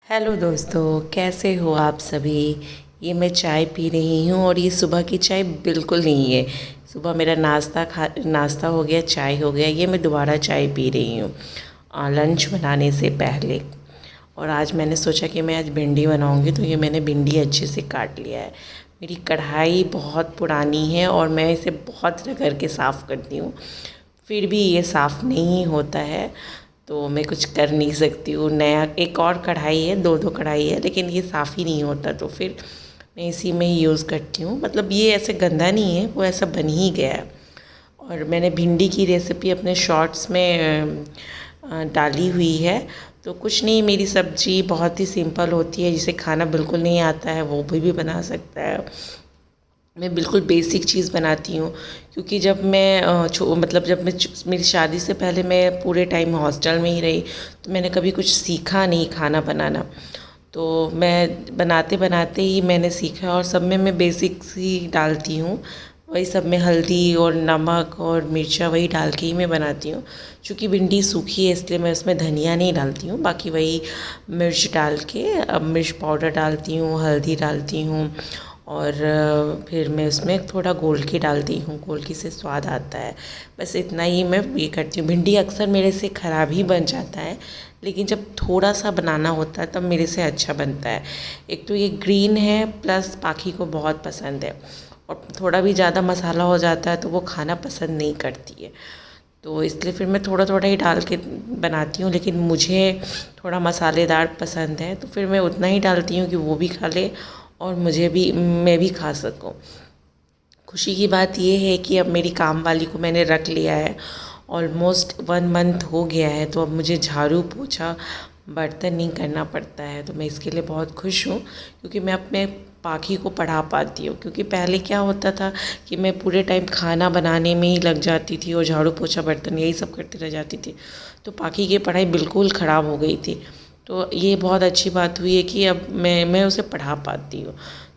Hello दोस्तों, कैसे हो आप सभी। ये मैं चाय पी रही हूँ और ये सुबह की चाय बिल्कुल नहीं है। सुबह मेरा नाश्ता हो गया, चाय हो गया, ये मैं दोबारा चाय पी रही हूँ लंच बनाने से पहले। और आज मैंने सोचा कि मैं आज भिंडी बनाऊँगी, तो ये मैंने भिंडी अच्छे से काट लिया है। मेरी कढ़ाई बहुत पुरानी है और मैं इसे बहुत रगड़ के साफ़ करती हूँ, फिर भी ये साफ़ नहीं होता है, तो मैं कुछ कर नहीं सकती हूँ। नया एक और कढ़ाई है, दो कढ़ाई है, लेकिन ये साफ़ ही नहीं होता, तो फिर मैं इसी में ही यूज़ करती हूँ। मतलब ये ऐसे गंदा नहीं है, वो ऐसा बन ही गया है। और मैंने भिंडी की रेसिपी अपने शॉर्ट्स में डाली हुई है। तो कुछ नहीं, मेरी सब्ज़ी बहुत ही सिंपल होती है, जिसे खाना बिल्कुल नहीं आता है वो भी बना सकता है। मैं बिल्कुल बेसिक चीज़ बनाती हूँ, क्योंकि जब मैं मेरी शादी से पहले मैं पूरे टाइम हॉस्टल में ही रही, तो मैंने कभी कुछ सीखा नहीं खाना बनाना। तो मैं बनाते बनाते ही मैंने सीखा, और सब में मैं बेसिक्स ही डालती हूँ। वही सब में हल्दी और नमक और मिर्चा वही डाल के ही मैं बनाती हूँ। चूँकि भिंडी सूखी है इसलिए मैं उसमें धनिया नहीं डालती हूँ, बाकी वही मिर्च डाल के, अब मिर्च पाउडर डालती हूँ, हल्दी डालती हूँ, और फिर मैं उसमें थोड़ा गोलकी डालती हूँ। गोलकी से स्वाद आता है। बस इतना ही मैं ये करती हूँ। भिंडी अक्सर मेरे से ख़राब ही बन जाता है, लेकिन जब थोड़ा सा बनाना होता है तब मेरे से अच्छा बनता है। एक तो ये ग्रीन है, प्लस पाखी को बहुत पसंद है, और थोड़ा भी ज़्यादा मसाला हो जाता है तो वो खाना पसंद नहीं करती है। तो इसलिए फिर मैं थोड़ा थोड़ा ही डाल के बनाती हूँ, लेकिन मुझे थोड़ा मसालेदार पसंद है, तो फिर मैं उतना ही डालती हूँ कि वो भी खा ले और मैं भी खा सकूँ। खुशी की बात ये है कि अब मेरी काम वाली को मैंने रख लिया है। ऑलमोस्ट 1 मंथ हो गया है, तो अब मुझे झाड़ू पोछा बर्तन नहीं करना पड़ता है, तो मैं इसके लिए बहुत खुश हूँ, क्योंकि मैं अपने पाखी को पढ़ा पाती हूँ। क्योंकि पहले क्या होता था कि मैं पूरे टाइम खाना बनाने में ही लग जाती थी और झाड़ू पोछा बर्तन यही सब करती रह जाती थी, तो पाखी की पढ़ाई बिल्कुल ख़राब हो गई थी। तो ये बहुत अच्छी बात हुई है कि अब मैं उसे पढ़ा पाती हूँ।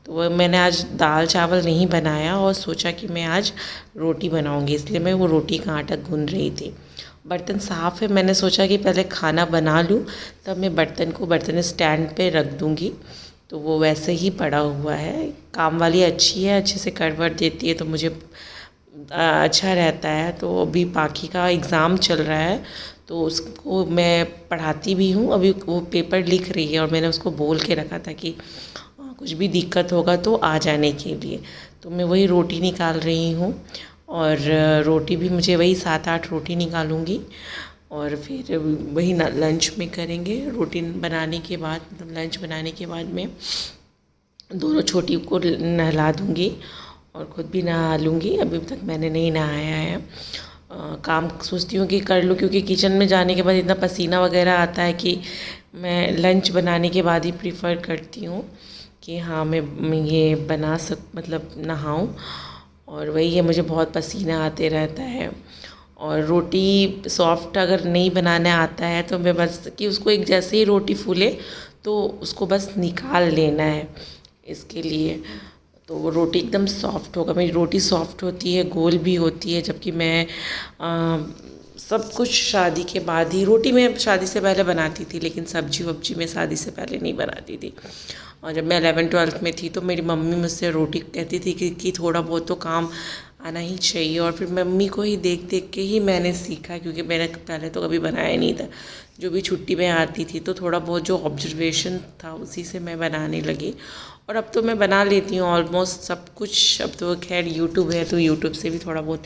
तो मैंने आज दाल चावल नहीं बनाया और सोचा कि मैं आज रोटी बनाऊंगी, इसलिए मैं वो रोटी का आटा गूंद रही थी। बर्तन साफ़ है, मैंने सोचा कि पहले खाना बना लूँ, तब मैं बर्तन स्टैंड पे रख दूँगी। तो वो वैसे ही पड़ा हुआ है। काम वाली अच्छी है, अच्छे से कर वर देती है, तो मुझे अच्छा रहता है। तो अभी पाखी का एग्ज़ाम चल रहा है, तो उसको मैं पढ़ाती भी हूँ। अभी वो पेपर लिख रही है, और मैंने उसको बोल के रखा था कि कुछ भी दिक्कत होगा तो आ जाने के लिए। तो मैं वही रोटी निकाल रही हूँ, और रोटी भी मुझे वही 7-8 रोटी निकालूँगी, और फिर वही लंच में करेंगे। रोटी बनाने के बाद, मतलब लंच बनाने के बाद में दोनों छोटी को नहला दूँगी और ख़ुद भी नहा लूँगी। अभी तक मैंने नहीं नहाया है। काम सोचती हूँ कि कर लूँ, क्योंकि किचन में जाने के बाद इतना पसीना वगैरह आता है कि मैं लंच बनाने के बाद ही प्रीफर करती हूँ कि हाँ, मैं ये मतलब नहाऊँ। और वही है, मुझे बहुत पसीना आते रहता है। और रोटी सॉफ्ट अगर नहीं बनाना आता है, तो मैं बस कि उसको एक जैसे ही रोटी फूले तो उसको बस निकाल लेना है इसके लिए। तो वो रोटी एकदम सॉफ्ट होगा। मेरी रोटी सॉफ्ट होती है, गोल भी होती है। जबकि मैं सब कुछ शादी के बाद ही, रोटी मैं शादी से पहले बनाती थी, लेकिन सब्जी वब्जी मैं शादी से पहले नहीं बनाती थी। और जब मैं 11वीं-12वीं में थी, तो मेरी मम्मी मुझसे रोटी कहती थी कि थोड़ा बहुत तो काम आना ही चाहिए। और फिर मम्मी को ही देख देख के ही मैंने सीखा, क्योंकि मैंने पहले तो कभी बनाया नहीं था। जो भी छुट्टी में आती थी, तो थोड़ा बहुत जो ऑब्जर्वेशन था उसी से मैं बनाने लगी। और अब तो मैं बना लेती हूँ ऑलमोस्ट सब कुछ। अब तो खैर यूट्यूब है, तो यूट्यूब से भी थोड़ा बहुत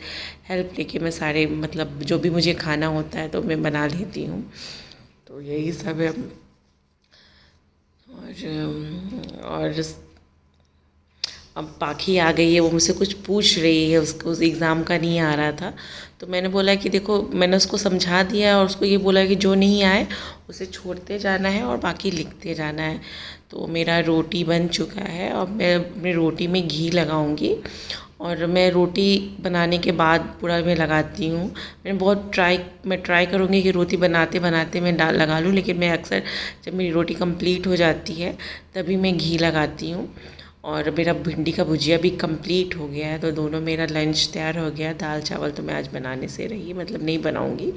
हेल्प लेके मैं सारे, मतलब जो भी मुझे खाना होता है तो मैं बना लेती हूँ। तो यही सब है। और अब पाखी आ गई है, वो मुझसे कुछ पूछ रही है, उसको उस एग्ज़ाम का नहीं आ रहा था। तो मैंने बोला कि देखो, मैंने उसको समझा दिया और उसको ये बोला कि जो नहीं आए उसे छोड़ते जाना है और बाकी लिखते जाना है। तो मेरा रोटी बन चुका है। अब मैं अपनी रोटी में घी लगाऊंगी, और मैं रोटी बनाने के बाद पूरा मैं लगाती हूँ। मैं ट्राई करूँगी कि रोटी बनाते बनाते मैं लगा लूँ, लेकिन मैं अक्सर जब मेरी रोटी कंप्लीट हो जाती है तभी मैं घी लगाती हूँ। और मेरा भिंडी का भुजिया भी कंप्लीट हो गया है। तो दोनों मेरा लंच तैयार हो गया। दाल चावल तो मैं आज बनाने से रही, मतलब नहीं बनाऊंगी,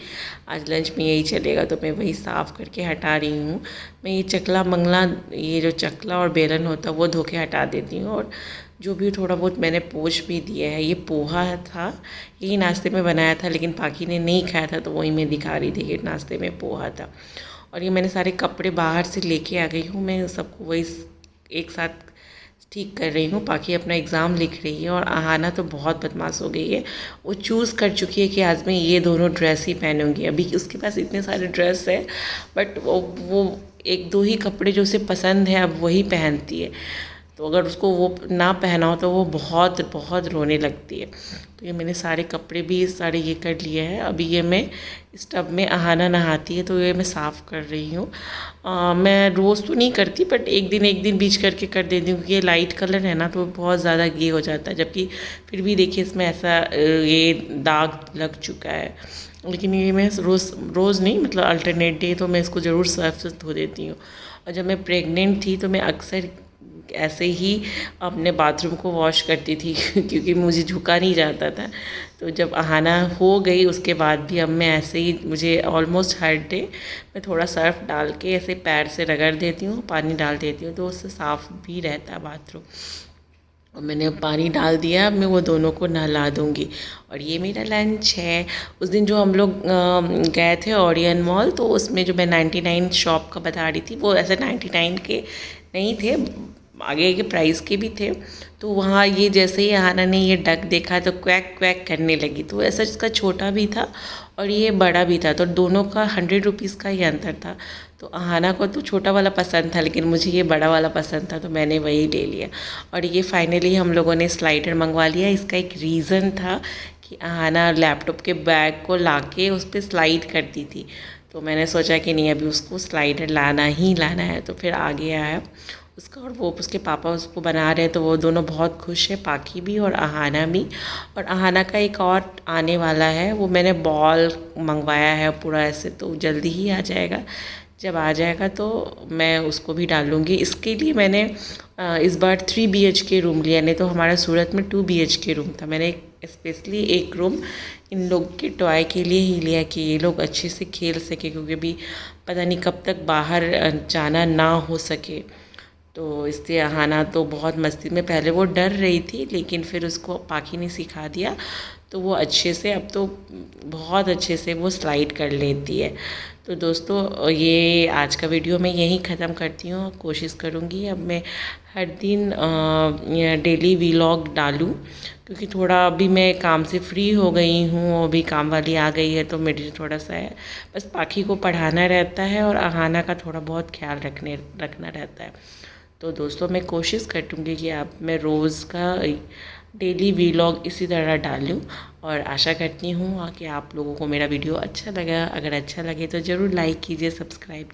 आज लंच में यही चलेगा। तो मैं वही साफ़ करके हटा रही हूँ। मैं ये चकला मंगला, ये जो चकला और बेलन होता है वो धो के हटा देती हूँ। और जो भी थोड़ा बहुत मैंने पोंछ भी दिया है। ये पोहा था, यही नाश्ते में बनाया था, लेकिन पाकी ने नहीं खाया था तो वही मैं दिखा रही थी कि नाश्ते में पोहा था। और ये मैंने सारे कपड़े बाहर से लेके आ गई हूँ, मैं सबको वही एक साथ ठीक कर रही हूँ। पाकी अपना एग्ज़ाम लिख रही है और आहाना तो बहुत बदमाश हो गई है। वो चूज़ कर चुकी है कि आज मैं ये दोनों ड्रेस ही पहनूंगी। अभी उसके पास इतने सारे ड्रेस है, बट वो एक दो ही कपड़े जो उसे पसंद है अब वही पहनती है। तो अगर उसको वो ना पहना हो तो वो बहुत बहुत रोने लगती है। तो ये मैंने सारे कपड़े भी सारे ये कर लिए हैं। अभी ये मैं इस टब में आहाना नहाती है तो ये मैं साफ़ कर रही हूँ। मैं रोज़ तो नहीं करती, बट एक दिन बीच करके कर देती हूँ, क्योंकि ये लाइट कलर है ना तो बहुत ज़्यादा ये हो जाता है। जबकि फिर भी देखिए इसमें ऐसा ये दाग लग चुका है। लेकिन ये मैं रोज़ नहीं, मतलब अल्टरनेट डे तो मैं इसको ज़रूर सर्फ से धो देती हूँ। और जब मैं प्रेग्नेंट थी तो मैं अक्सर ऐसे ही अपने बाथरूम को वॉश करती थी क्योंकि मुझे झुका नहीं जाता था। तो जब आहाना हो गई उसके बाद भी अब मैं ऐसे ही, मुझे ऑलमोस्ट हर डे मैं थोड़ा सर्फ डाल के ऐसे पैर से रगड़ देती हूँ, पानी डाल देती हूँ, तो उससे साफ़ भी रहता है बाथरूम। और मैंने पानी डाल दिया, अब मैं वो दोनों को नहला दूँगी। और ये मेरा लंच है। उस दिन जो हम लोग गए थे ओरियन मॉल, तो उसमें जो मैं 99 शॉप का बता रही थी, वो ऐसे 99 के नहीं थे, आगे के प्राइस के भी थे। तो वहाँ ये जैसे ही आहाना ने ये डक देखा तो क्वैक क्वैक करने लगी। तो ऐसा इसका छोटा भी था और ये बड़ा भी था, तो दोनों का 100 रुपीज़ का ही अंतर था। तो आहाना को तो छोटा वाला पसंद था, लेकिन मुझे ये बड़ा वाला पसंद था, तो मैंने वही ले लिया। और ये फाइनली हम लोगों ने स्लाइडर मंगवा लिया। इसका एक रीज़न था कि आहाना लैपटॉप के बैग को लाके उस पर स्लाइड करती थी, तो मैंने सोचा कि नहीं, अभी उसको स्लाइडर लाना ही लाना है। तो फिर आ गया है उसका, और वो उसके पापा उसको बना रहे हैं, तो वो दोनों बहुत खुश है, पाकी भी और आहाना भी। और आहाना का एक और आने वाला है, वो मैंने बॉल मंगवाया है पूरा ऐसे, तो जल्दी ही आ जाएगा। जब आ जाएगा तो मैं उसको भी डालूँगी। इसके लिए मैंने इस बार 3 BHK रूम लिया, नहीं तो हमारा सूरत में 2 BHK रूम था। मैंने स्पेशली एक रूम इन लोग के टॉय के लिए ही लिया कि ये लोग अच्छे से खेल सके, क्योंकि अभी पता नहीं कब तक बाहर जाना ना हो सके। तो इसलिए आहाना तो बहुत मस्ती में, पहले वो डर रही थी, लेकिन फिर उसको पाकी ने सिखा दिया, तो वो अच्छे से, अब तो बहुत अच्छे से वो स्लाइड कर लेती है। तो दोस्तों ये आज का वीडियो मैं यहीं ख़त्म करती हूँ। कोशिश करूँगी अब मैं हर दिन डेली व्लॉग डालूँ, क्योंकि थोड़ा अभी मैं काम से फ्री हो गई हूँ, अभी काम वाली आ गई है, तो मेरे थोड़ा सा है, बस पाखी को पढ़ाना रहता है और आहाना का थोड़ा बहुत ख्याल रखना रहता है। तो दोस्तों मैं कोशिश करूँगी कि आप मैं रोज़ का डेली व्लॉग इसी तरह डालूँ, और आशा करती हूँ कि आप लोगों को मेरा वीडियो अच्छा लगा। अगर अच्छा लगे तो ज़रूर लाइक कीजिए, सब्सक्राइब